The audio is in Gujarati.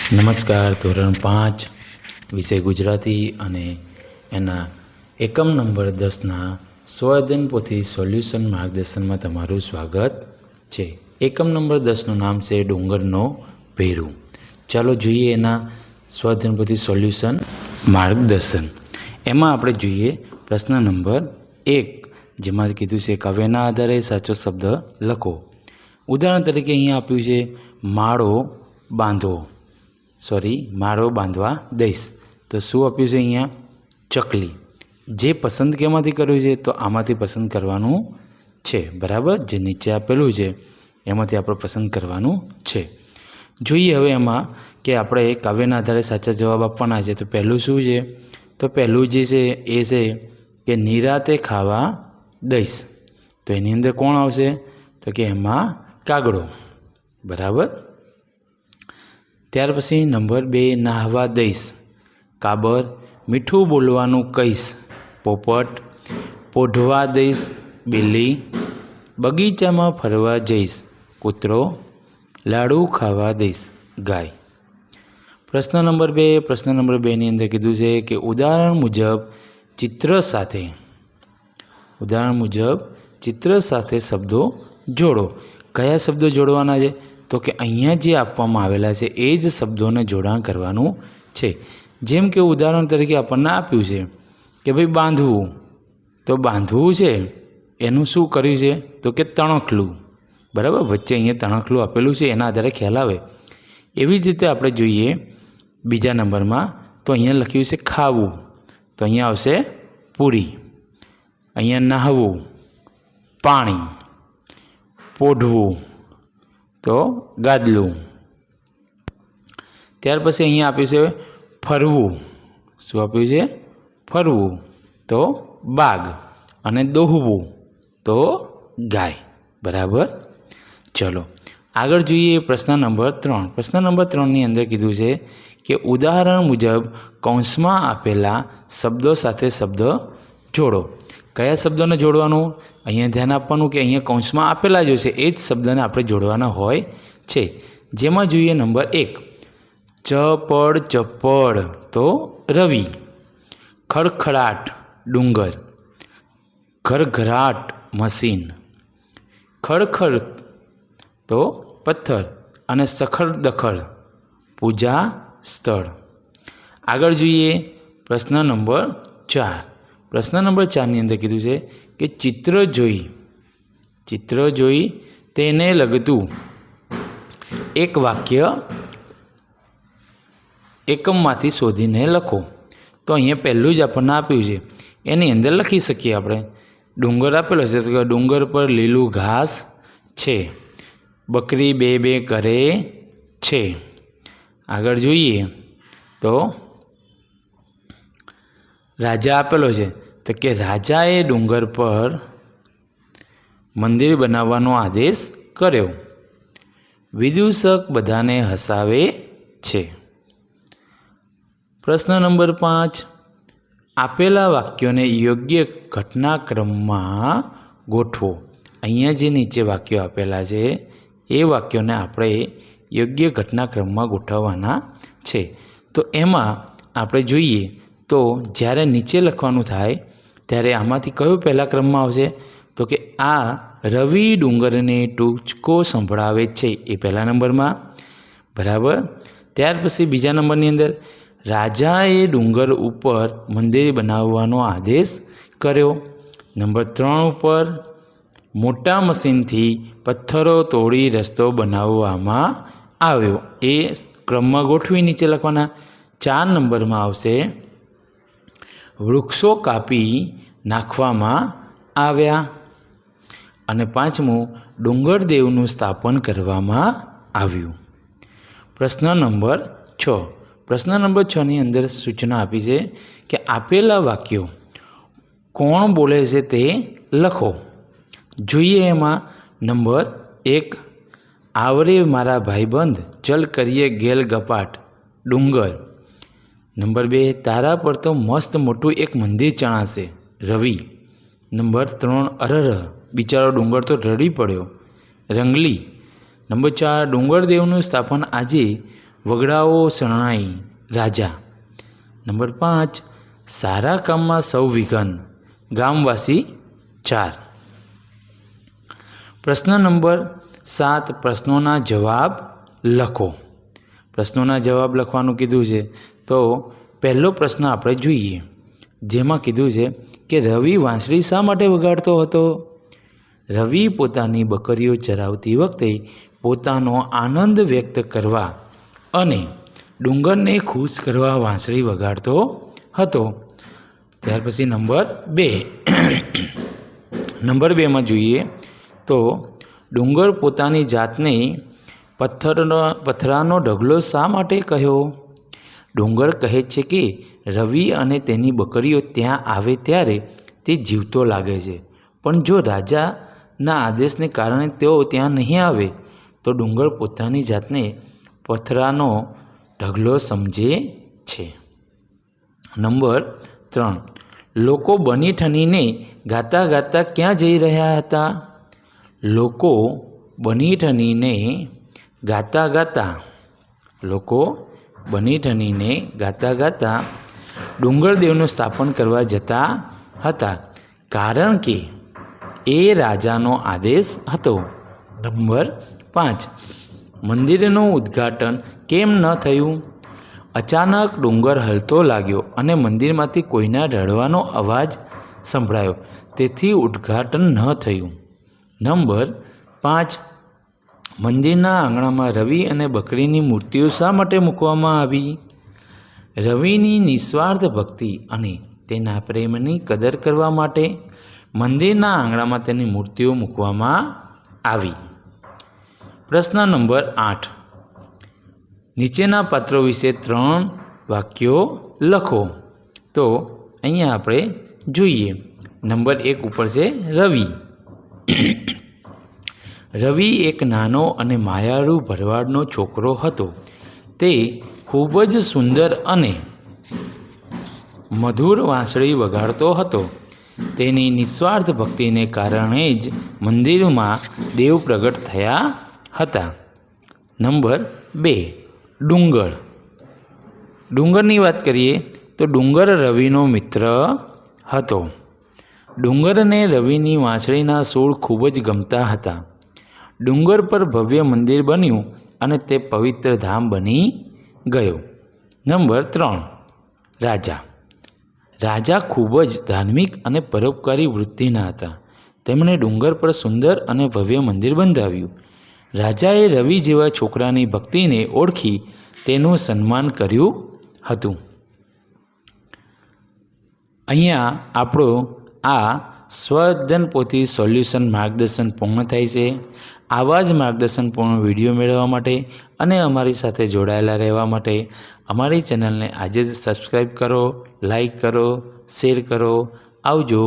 નમસ્કાર. ધોરણ 5 વિષય ગુજરાતી અને એના એકમ નંબર 10ના સ્વઅધ્યયન પોથી સોલ્યુશન માર્ગદર્શનમાં તમારું સ્વાગત છે. એકમ નંબર 10નું નામ છે ડુંગરનો ભેરું. ચાલો જોઈએ એના સ્વઅધ્યયન પોથી સોલ્યુશન માર્ગદર્શન. એમાં આપણે જોઈએ પ્રશ્ન નંબર 1, જેમાં કીધું છે કાવ્યના આધારે સાચો શબ્દ લખો. ઉદાહરણ તરીકે અહીંયા આપ્યું છે માળો બાંધવા દઈશ. તો શું આપ્યું છે અહીંયા? ચકલી. જે પસંદ કેમાંથી કર્યું છે? તો આમાંથી પસંદ કરવાનું છે. બરાબર, જે નીચે આપેલું છે એમાંથી આપણે પસંદ કરવાનું છે. જોઈએ હવે એમાં કે આપણે કાવ્યના આધારે સાચા જવાબ આપવાના છે. તો પહેલું શું છે? તો પહેલું જે છે એ છે કે નિરાતે ખાવા દઈશ. તો એની અંદર કોણ આવશે? તો કે એમાં કાગડો. બરાબર. ત્યાર પછી નંબર 2, નાહવા દઈશ. કાબર. મીઠું બોલવાનું કહીશ. પોપટ. પોઢવા દઈશ. બિલ્લી. બગીચામાં ફરવા જઈશ. કૂતરો. લાડુ ખાવા દઈશ. ગાય. પ્રશ્ન નંબર 2ની અંદર કીધું છે કે ઉદાહરણ મુજબ ચિત્ર સાથે શબ્દો જોડો. કયા શબ્દો જોડવાના છે? તો કે અહીંયા જે આપવામાં આવેલા છે એ જ શબ્દોને જોડાણ કરવાનું છે. જેમ કે ઉદાહરણ તરીકે આપણને આપ્યું છે કે ભાઈ બાંધવું. તો બાંધવું છે એનું શું કર્યું છે? તો કે તણખલું. બરાબર, વચ્ચે અહીંયા તણખલું આપેલું છે, એના આધારે ખ્યાલ આવે. એવી જ રીતે આપણે જોઈએ બીજા નંબરમાં. તો અહીંયા લખ્યું છે ખાવું. તો અહીંયા આવશે પૂરી. અહીંયા નહાવું, પાણી. પોઢવું, તો ગાદલું. ત્યાર પછી અહીંયા આપ્યું છે ફરવું. શું આપ્યું છે? ફરવું, તો બાગ. અને દોહવું, તો ગાય. બરાબર. ચલો આગળ જોઈએ પ્રશ્ન નંબર 3. પ્રશ્ન નંબર 3ની અંદર કીધું છે કે ઉદાહરણ મુજબ કૌંસમાં આપેલા શબ્દો સાથે શબ્દ જોડો. કયા શબ્દોને જોડવાનું? અહીંયા ધ્યાન આપવાનું કે અહીંયા કૌંસમાં આપેલા જ છે એ જ શબ્દને આપણે જોડવાના હોય છે. જેમાં જોઈએ નંબર 1, ચપળ, તો રવિ. ખડખડાટ, ડુંગર. ઘરઘરાટ, મશીન. ખડખડ, તો પથ્થર. અને સખડ દખડ, પૂજા સ્થળ. આગળ જોઈએ પ્રશ્ન નંબર 4. પ્રશ્ન નંબર 4ની અંદર કીધું છે કે ચિત્ર જોઈ તેને લગતું એક વાક્ય એકમમાંથી શોધીને લખો. તો અહીંયા પહેલું જ આપણને આપ્યું છે, એની અંદર લખી શકીએ આપણે. ડુંગર આપેલો છે તો ડુંગર પર લીલું ઘાસ છે. બકરી બે કરે છે. આગળ જોઈએ તો રાજા આપેલો છે તો કે રાજાએ ડુંગર પર મંદિર બનાવવાનો આદેશ કર્યો. વિદૂષક બધાને હસાવે છે. પ્રશ્ન નંબર 5, આપેલા વાક્યોને યોગ્ય ઘટનાક્રમમાં ગોઠવો. અહીંયા જે નીચે વાક્યો આપેલા છે એ વાક્યોને આપણે યોગ્ય ઘટનાક્રમમાં ગોઠવવાના છે. તો એમાં આપણે જોઈએ તો જ્યારે નીચે લખવાનું થાય ત્યારે આમાંથી કયો પહેલા ક્રમમાં આવશે? તો કે આ રવિ ડુંગરને ટૂચકો સંભળાવે છે, એ પહેલા નંબરમાં. બરાબર. ત્યાર પછી બીજા નંબરની અંદર રાજાએ ડુંગર ઉપર મંદિર બનાવવાનો આદેશ કર્યો. નંબર 3 ઉપર મોટા મશીનથી પથ્થરો તોડી રસ્તો બનાવવામાં આવ્યો. એ ક્રમમાં ગોઠવી નીચે લખવાના. 4 નંબરમાં આવશે વૃક્ષો કાપી નાખવામાં આવ્યા. અને 5મું ડુંગરદેવનું સ્થાપન કરવામાં આવ્યું. પ્રશ્ન નંબર 6. પ્રશ્ન નંબર 6ની અંદર સૂચના આપી છે કે આપેલા વાક્યો કોણ બોલે છે તે લખો. જોઈએ એમાં નંબર 1, આવરે મારા ભાઈબંધ, ચલ કરીએ ગેલ ગપાટ. ડુંગર. નંબર 2, તારા પર તો મસ્ત મોટું એક મંદિર ચણાશે. રવિ. નંબર 3, અરર બિચારો ડુંગર તો રડી પડ્યો. રંગલી. નંબર 4, ડુંગરદેવનું સ્થાપન આજે વગડાઓ શરણાઈ રાજા. નંબર 5 સારા કામમાં સૌ વિઘન ગામવાસી 4. પ્રશ્ન નંબર 7 પ્રશ્નોના જવાબ લખો. પ્રશ્નોના જવાબ લખવાનું કીધું છે. તો પહેલો પ્રશ્ન આપણે જોઈએ, જેમાં કીધું છે કે રવિ વાંસળી શા માટે વગાડતો હતો? રવિ પોતાની બકરીઓ ચરાવતી વખતે પોતાનો આનંદ વ્યક્ત કરવા અને ડુંગરને ખુશ કરવા વાંસળી વગાડતો હતો. ત્યાર પછી નંબર 2 નંબર 2માં જોઈએ તો ડુંગર પોતાની જાતને પથરાનો ઢગલો શા માટે કહ્યો? ડુંગર કહે છે કે રવિ અને તેની બકરીઓ ત્યાં આવે ત્યારે તે જીવતો લાગે છે, પણ જો રાજાના આદેશને કારણે તેઓ ત્યાં નહીં આવે તો ડુંગર પોતાની જાતને પથરાનો ઢગલો સમજે છે. નંબર 3 લોકો બની ઠનીને ગાતા ગાતા ક્યાં જઈ રહ્યા હતા? લોકો બની ઠનીને ગાતા ગાતા ડુંગરદેવનું સ્થાપન કરવા જતા હતા, કારણ કે એ રાજાનો આદેશ હતો. નંબર 5 મંદિરનું ઉદ્ઘાટન કેમ ન થયું? અચાનક ડુંગર હલતો લાગ્યો અને મંદિરમાંથી કોઈના રડવાનો અવાજ સંભળાયો, તેથી ઉદ્ઘાટન ન થયું. નંબર 5 મંદિરના આંગણામાં રવિ અને બકરીની મૂર્તિઓ શા માટે મૂકવામાં આવી? રવિની નિસ્વાર્થ ભક્તિ અને તેના પ્રેમની કદર કરવા માટે મંદિરના આંગણામાં તેની મૂર્તિઓ મૂકવામાં આવી. પ્રશ્ન નંબર 8 નીચેના પાત્રો વિશે 3 વાક્યો લખો. તો અહીંયા આપણે જોઈએ. નંબર 1 ઉપર છે રવિ. રવિ એક નાનો અને માયાળુ ભરવાડનો છોકરો હતો. તે ખૂબ જ સુંદર અને મધુર વાંસળી વગાડતો હતો. તેની નિસ્વાર્થ ભક્તિને કારણે જ મંદિરમાં દેવ પ્રગટ થયા હતા. નંબર 2 ડુંગર. ડુંગરની વાત કરીએ તો ડુંગર રવિનો મિત્ર હતો. ડુંગરને રવિની વાંસળીના સૂર ખૂબ જ ગમતા હતા. ડુંગર પર ભવ્ય મંદિર બન્યું અને તે પવિત્ર ધામ બની ગયો. નંબર 3 રાજા. રાજા ખૂબ જ ધાર્મિક અને પરોપકારી વૃત્તિના હતા. તેમણે ડુંગર પર સુંદર અને ભવ્ય મંદિર બંધાવ્યું. રાજાએ રવિ જેવા છોકરાની ભક્તિને ઓળખી તેનું સન્માન કર્યું હતું. અહીંયા આપણો આ સ્વઅધ્યયન પોથી સોલ્યુશન માર્ગદર્શન પૂર્ણ થાય છે. આવા જ માર્ગદર્શનપૂર્ણ વિડીયો મેળવવા માટે અને અમારી સાથે જોડાયેલા રહેવા માટે અમારી ચેનલને આજે જ સબસ્ક્રાઈબ કરો, લાઈક કરો, શેર કરો. આવજો.